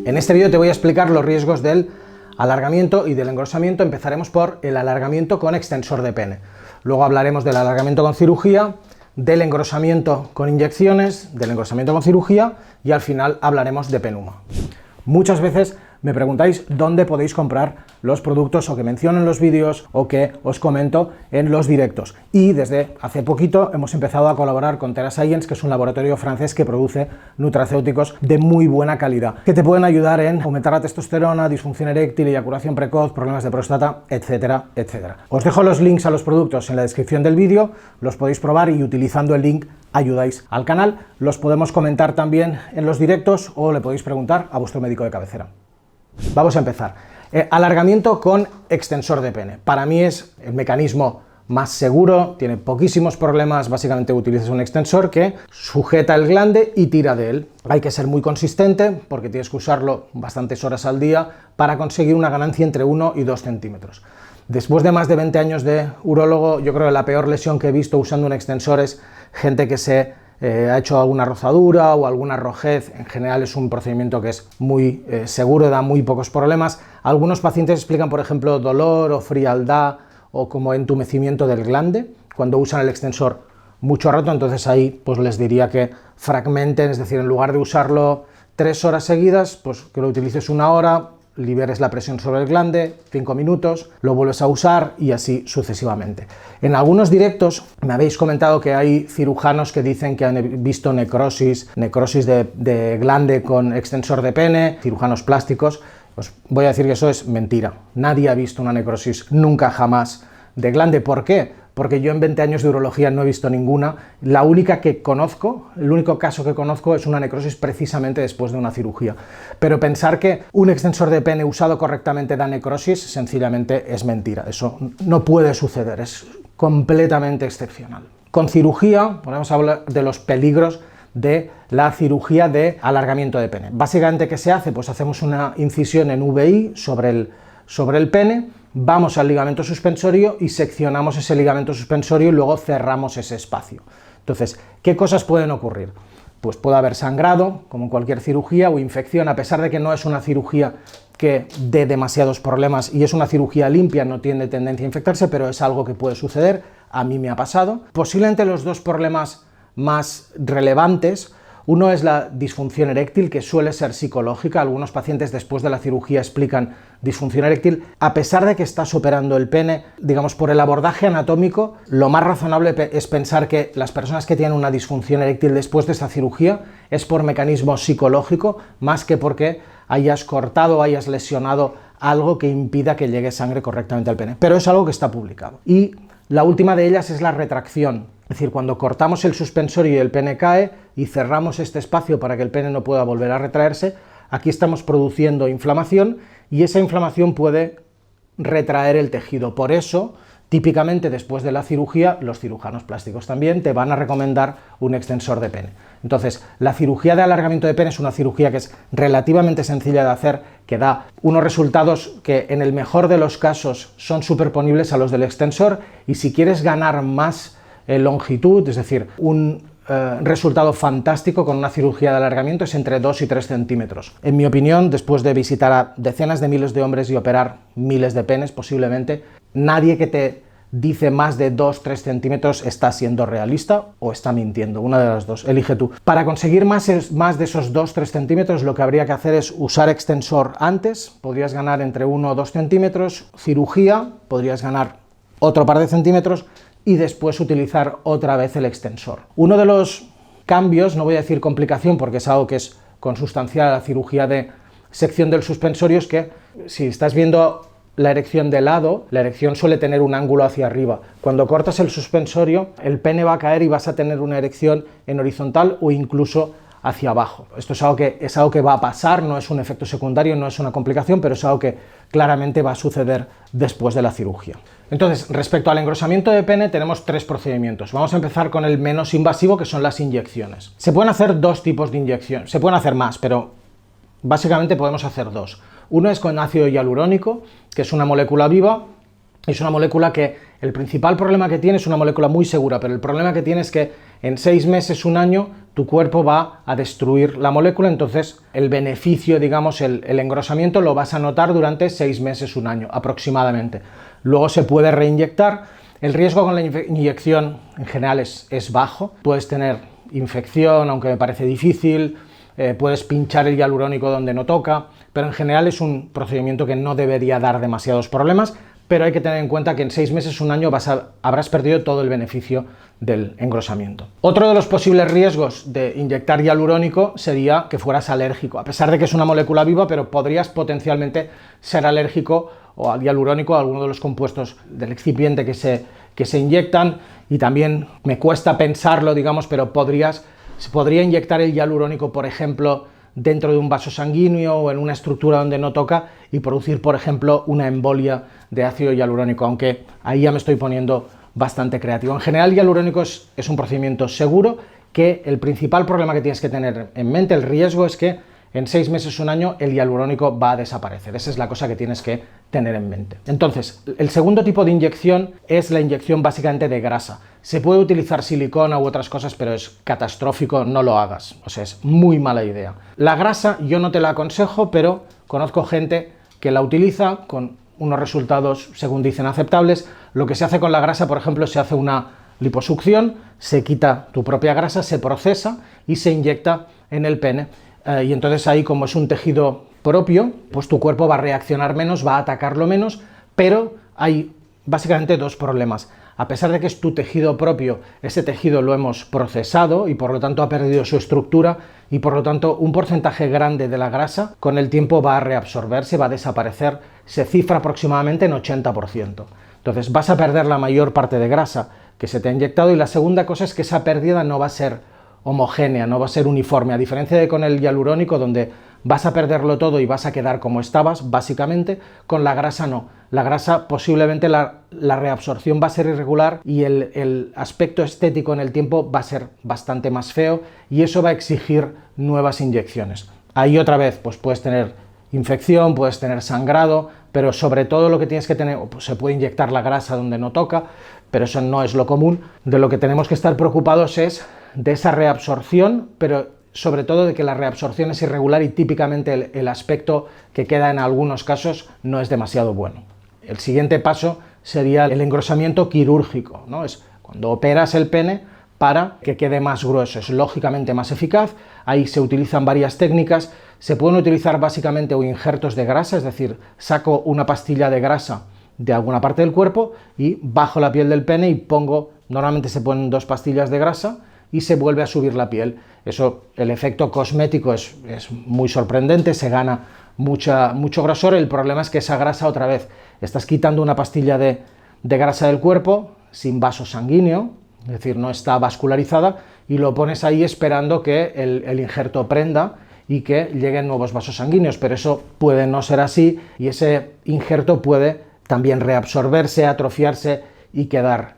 En este vídeo te voy a explicar los riesgos del alargamiento y del engrosamiento. Empezaremos por el alargamiento con extensor de pene. Luego hablaremos del alargamiento con cirugía, del engrosamiento con inyecciones, del engrosamiento con cirugía y al final hablaremos de penuma. Muchas veces me preguntáis dónde podéis comprar los productos o que menciono en los vídeos o que os comento en los directos. Y desde hace poquito hemos empezado a colaborar con TerraScience, que es un laboratorio francés que produce nutracéuticos de muy buena calidad, que te pueden ayudar en aumentar la testosterona, disfunción eréctil, eyaculación precoz, problemas de próstata, etcétera, etcétera. Os dejo los links a los productos en la descripción del vídeo, los podéis probar y utilizando el link ayudáis al canal. Los podemos comentar también en los directos o le podéis preguntar a vuestro médico de cabecera. Vamos a empezar. Alargamiento con extensor de pene. Para mí es el mecanismo más seguro, tiene poquísimos problemas. Básicamente utilizas un extensor que sujeta el glande y tira de él. Hay que ser muy consistente porque tienes que usarlo bastantes horas al día para conseguir una ganancia entre 1 y 2 centímetros. Después de más de 20 años de urólogo, yo creo que la peor lesión que he visto usando un extensor es gente que se ha hecho alguna rozadura o alguna rojez. En general es un procedimiento que es muy seguro, da muy pocos problemas. Algunos pacientes explican, por ejemplo, dolor o frialdad o como entumecimiento del glande cuando usan el extensor mucho rato. Entonces ahí pues les diría que fragmenten, es decir, en lugar de usarlo 3 horas seguidas, pues que lo utilices 1 hora, liberes la presión sobre el glande, 5 minutos, lo vuelves a usar y así sucesivamente. En algunos directos me habéis comentado que hay cirujanos que dicen que han visto necrosis de glande con extensor de pene, cirujanos plásticos. Os voy a decir que eso es mentira. Nadie ha visto una necrosis nunca jamás de glande. ¿Por qué? Porque yo en 20 años de urología no he visto ninguna. La única que conozco, el único caso que conozco es una necrosis precisamente después de una cirugía. Pero pensar que un extensor de pene usado correctamente da necrosis, sencillamente es mentira. Eso no puede suceder, es completamente excepcional. Con cirugía, vamos a hablar de los peligros de la cirugía de alargamiento de pene. Básicamente, ¿qué se hace? Pues hacemos una incisión en VI sobre el pene, vamos al ligamento suspensorio y seccionamos ese ligamento suspensorio y luego cerramos ese espacio. Entonces, ¿qué cosas pueden ocurrir? Pues puede haber sangrado, como en cualquier cirugía, o infección, a pesar de que no es una cirugía que dé demasiados problemas y es una cirugía limpia, no tiene tendencia a infectarse, pero es algo que puede suceder, a mí me ha pasado. Posiblemente los dos problemas más relevantes, uno es la disfunción eréctil, que suele ser psicológica. Algunos pacientes después de la cirugía explican disfunción eréctil. A pesar de que estás operando el pene, digamos, por el abordaje anatómico, lo más razonable es pensar que las personas que tienen una disfunción eréctil después de esta cirugía es por mecanismo psicológico, más que porque hayas cortado o hayas lesionado algo que impida que llegue sangre correctamente al pene. Pero es algo que está publicado. Y la última de ellas es la retracción. Es decir, cuando cortamos el suspensorio y el pene cae y cerramos este espacio para que el pene no pueda volver a retraerse, aquí estamos produciendo inflamación y esa inflamación puede retraer el tejido. Por eso, típicamente después de la cirugía, los cirujanos plásticos también te van a recomendar un extensor de pene. Entonces, la cirugía de alargamiento de pene es una cirugía que es relativamente sencilla de hacer, que da unos resultados que en el mejor de los casos son superponibles a los del extensor, y si quieres ganar más longitud, es decir, un resultado fantástico con una cirugía de alargamiento es entre 2 y 3 centímetros. En mi opinión, después de visitar a decenas de miles de hombres y operar miles de penes, posiblemente, nadie que te dice más de 2-3 centímetros está siendo realista o está mintiendo, una de las dos, elige tú. Para conseguir más de esos 2-3 centímetros, lo que habría que hacer es usar extensor antes, podrías ganar entre 1 o 2 centímetros, cirugía, podrías ganar otro par de centímetros, y después utilizar otra vez el extensor. Uno de los cambios, no voy a decir complicación porque es algo que es consustancial a la cirugía de sección del suspensorio, es que si estás viendo la erección de lado, la erección suele tener un ángulo hacia arriba. Cuando cortas el suspensorio, el pene va a caer y vas a tener una erección en horizontal o incluso hacia abajo. Esto es algo que va a pasar, no es un efecto secundario, no es una complicación, pero es algo que claramente va a suceder después de la cirugía. Entonces, respecto al engrosamiento de pene, tenemos 3 procedimientos. Vamos a empezar con el menos invasivo, que son las inyecciones. Se pueden hacer 2 tipos de inyección, se pueden hacer más, pero básicamente podemos hacer 2. Uno es con ácido hialurónico, que es una molécula viva Es una molécula que el principal problema que tiene es una molécula muy segura, pero el problema que tiene es que en 6 meses, un año, tu cuerpo va a destruir la molécula, entonces el beneficio, digamos, el engrosamiento lo vas a notar durante 6 meses, un año aproximadamente. Luego se puede reinyectar. El riesgo con la inyección en general es bajo. Puedes tener infección, aunque me parece difícil, puedes pinchar el hialurónico donde no toca, pero en general es un procedimiento que no debería dar demasiados problemas, pero hay que tener en cuenta que en 6 meses, un año habrás perdido todo el beneficio del engrosamiento. Otro de los posibles riesgos de inyectar hialurónico sería que fueras alérgico, a pesar de que es una molécula viva, pero podrías potencialmente ser alérgico o al hialurónico, a alguno de los compuestos del excipiente que se inyectan, y también me cuesta pensarlo, digamos, pero se podría inyectar el hialurónico, por ejemplo, dentro de un vaso sanguíneo o en una estructura donde no toca y producir, por ejemplo, una embolia de ácido hialurónico, aunque ahí ya me estoy poniendo bastante creativo. En general, el hialurónico es un procedimiento seguro, que el principal problema que tienes que tener en mente, el riesgo, es que en 6 meses, un año, el hialurónico va a desaparecer. Esa es la cosa que tienes que tener en mente. Entonces, el segundo tipo de inyección es la inyección básicamente de grasa. Se puede utilizar silicona u otras cosas, pero es catastrófico, no lo hagas. O sea, es muy mala idea. La grasa yo no te la aconsejo, pero conozco gente que la utiliza con unos resultados, según dicen, aceptables. Lo que se hace con la grasa, por ejemplo, se hace una liposucción, se quita tu propia grasa, se procesa y se inyecta en el pene. Y entonces ahí, como es un tejido propio, pues tu cuerpo va a reaccionar menos, va a atacarlo menos, pero hay básicamente dos problemas. A pesar de que es tu tejido propio, ese tejido lo hemos procesado y por lo tanto ha perdido su estructura, y por lo tanto un porcentaje grande de la grasa con el tiempo va a reabsorberse, va a desaparecer, se cifra aproximadamente en 80%. Entonces vas a perder la mayor parte de grasa que se te ha inyectado, y la segunda cosa es que esa pérdida no va a ser homogénea, no va a ser uniforme, a diferencia de con el hialurónico, donde vas a perderlo todo y vas a quedar como estabas, básicamente. Con la grasa no. La grasa, posiblemente la reabsorción va a ser irregular y el aspecto estético en el tiempo va a ser bastante más feo, y eso va a exigir nuevas inyecciones. Ahí otra vez, pues puedes tener infección, puedes tener sangrado, pero sobre todo lo que tienes que tener, pues se puede inyectar la grasa donde no toca, pero eso no es lo común. De lo que tenemos que estar preocupados es de esa reabsorción, pero sobre todo de que la reabsorción es irregular y típicamente el aspecto que queda en algunos casos no es demasiado bueno. El siguiente paso sería el engrosamiento quirúrgico, ¿no? Es cuando operas el pene para que quede más grueso, es lógicamente más eficaz. Ahí se utilizan varias técnicas, se pueden utilizar básicamente o injertos de grasa, es decir, saco una pastilla de grasa de alguna parte del cuerpo y bajo la piel del pene y pongo, normalmente se ponen 2 pastillas de grasa y se vuelve a subir la piel. Eso, el efecto cosmético es muy sorprendente, se gana mucho grosor. El problema es que esa grasa, otra vez, estás quitando una pastilla de grasa del cuerpo sin vaso sanguíneo, es decir, no está vascularizada, y lo pones ahí esperando que el injerto prenda y que lleguen nuevos vasos sanguíneos, pero eso puede no ser así, y ese injerto puede también reabsorberse, atrofiarse y quedar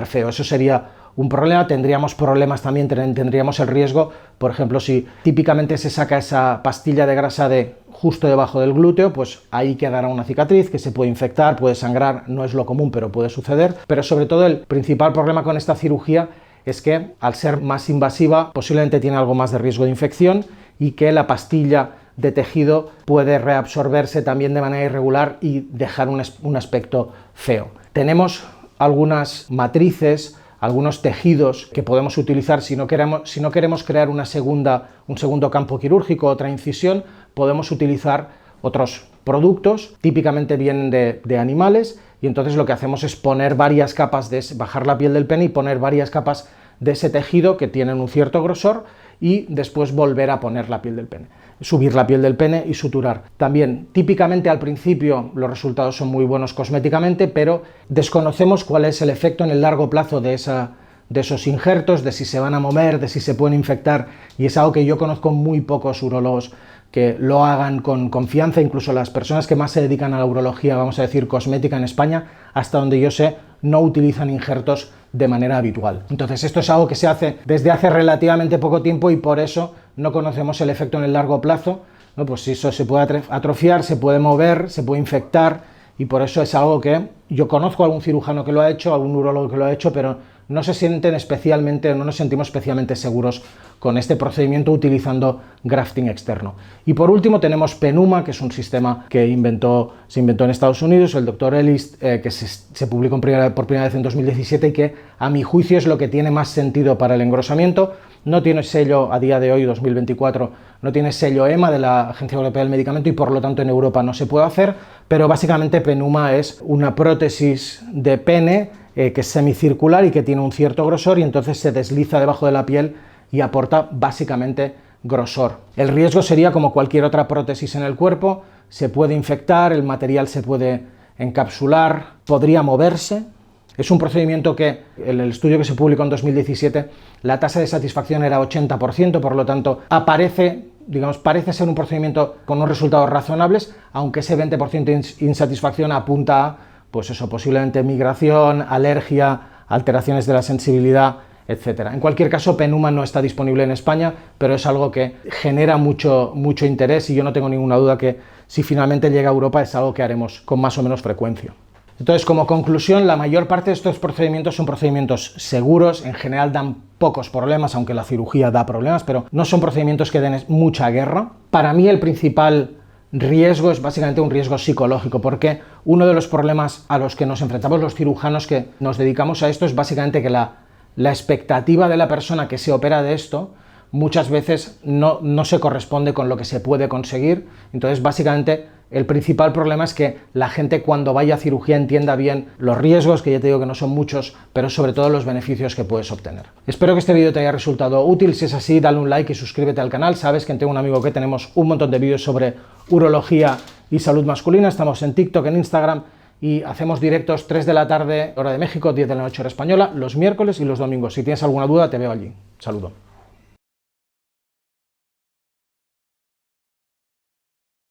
feo. Eso sería un problema. Tendríamos problemas también, tendríamos el riesgo, por ejemplo, si típicamente se saca esa pastilla de grasa justo debajo del glúteo, pues ahí quedará una cicatriz que se puede infectar, puede sangrar, no es lo común, pero puede suceder. Pero sobre todo el principal problema con esta cirugía es que, al ser más invasiva, posiblemente tiene algo más de riesgo de infección, y que la pastilla de tejido puede reabsorberse también de manera irregular y dejar un aspecto feo. Tenemos algunas matrices, algunos tejidos que podemos utilizar si no queremos crear un segundo campo quirúrgico, otra incisión. Podemos utilizar otros productos, típicamente vienen de animales, y entonces lo que hacemos es poner varias capas, bajar la piel del pene y poner varias capas de ese tejido que tienen un cierto grosor, y después volver a poner la piel del pene, subir la piel del pene y suturar. También, típicamente al principio los resultados son muy buenos cosméticamente, pero desconocemos cuál es el efecto en el largo plazo de esos injertos, de si se van a mover, de si se pueden infectar, y es algo que yo conozco muy pocos urólogos que lo hagan con confianza. Incluso las personas que más se dedican a la urología, vamos a decir cosmética en España, hasta donde yo sé, no utilizan injertos de manera habitual. Entonces esto es algo que se hace desde hace relativamente poco tiempo, y por eso no conocemos el efecto en el largo plazo, ¿no? Pues si eso se puede atrofiar, se puede mover, se puede infectar, y por eso es algo que yo conozco a algún cirujano que lo ha hecho, a algún urólogo que lo ha hecho, pero no se sienten especialmente, no nos sentimos especialmente seguros con este procedimiento utilizando grafting externo. Y por último tenemos Penuma, que es un sistema que se inventó en Estados Unidos, el Dr. Ellis, que se publicó por primera vez en 2017 y que a mi juicio es lo que tiene más sentido para el engrosamiento. No tiene sello a día de hoy, 2024, no tiene sello EMA de la Agencia Europea del Medicamento y por lo tanto en Europa no se puede hacer, pero básicamente Penuma es una prótesis de pene que es semicircular y que tiene un cierto grosor y entonces se desliza debajo de la piel y aporta básicamente grosor. El riesgo sería como cualquier otra prótesis en el cuerpo, se puede infectar, el material se puede encapsular, podría moverse. Es un procedimiento que, en el estudio que se publicó en 2017, la tasa de satisfacción era 80%, por lo tanto, parece ser un procedimiento con unos resultados razonables, aunque ese 20% de insatisfacción apunta a, pues eso, posiblemente migración, alergia, alteraciones de la sensibilidad, etc. En cualquier caso, Penuma no está disponible en España, pero es algo que genera mucho interés y yo no tengo ninguna duda que si finalmente llega a Europa es algo que haremos con más o menos frecuencia. Entonces, como conclusión, la mayor parte de estos procedimientos son procedimientos seguros, en general dan pocos problemas, aunque la cirugía da problemas, pero no son procedimientos que den mucha guerra. Para mí el principal riesgo es básicamente un riesgo psicológico, porque uno de los problemas a los que nos enfrentamos los cirujanos que nos dedicamos a esto es básicamente que la expectativa de la persona que se opera de esto muchas veces no se corresponde con lo que se puede conseguir. Entonces, básicamente, el principal problema es que la gente cuando vaya a cirugía entienda bien los riesgos, que ya te digo que no son muchos, pero sobre todo los beneficios que puedes obtener. Espero que este vídeo te haya resultado útil. Si es así, dale un like y suscríbete al canal. Sabes que tengo un amigo que tenemos un montón de vídeos sobre urología y salud masculina. Estamos en TikTok, en Instagram y hacemos directos 3 de la tarde, hora de México, 10 de la noche hora española, los miércoles y los domingos. Si tienes alguna duda, te veo allí. Saludo.